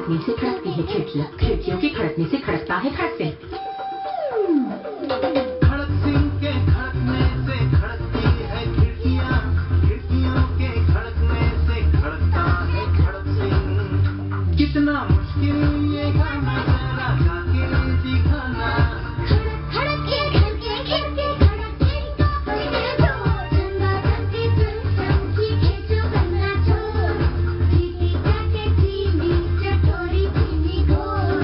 खड़कने से खड़कती है खिड़कियाँ, खिड़कियों के खड़कने से खड़कता है खड़क सिंह। खड़क सिंह के खड़कने से खड़कती है खिड़कियाँ, खिड़कियों के खड़कने से खड़कता है खड़क सिंह। कितना मुश्किल ये गाना जरा गा के दिखाना। खड़क के घर के खिड़की खड़क सिंह का पहले जो चंदा चमके चमकी खींचो गन्ना चोर चीटी चाटे चीनी चटोरी चीनी घोर।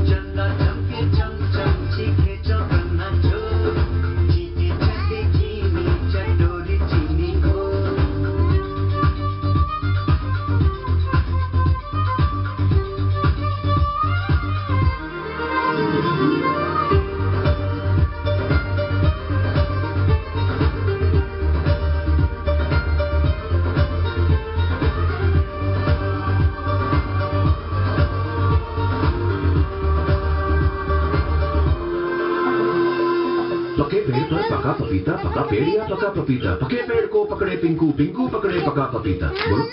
चंदा चमके चमची खींचो गन्ना चोर चीटी चाटे चीनी चटोरी चीनी घोर। पके पेड़ पर पका पपीता, पका पेड़ या पका पपीता। पके पेड़ को पकड़े पिंकू, पिंकू पकड़े पका पपीता। बोलो।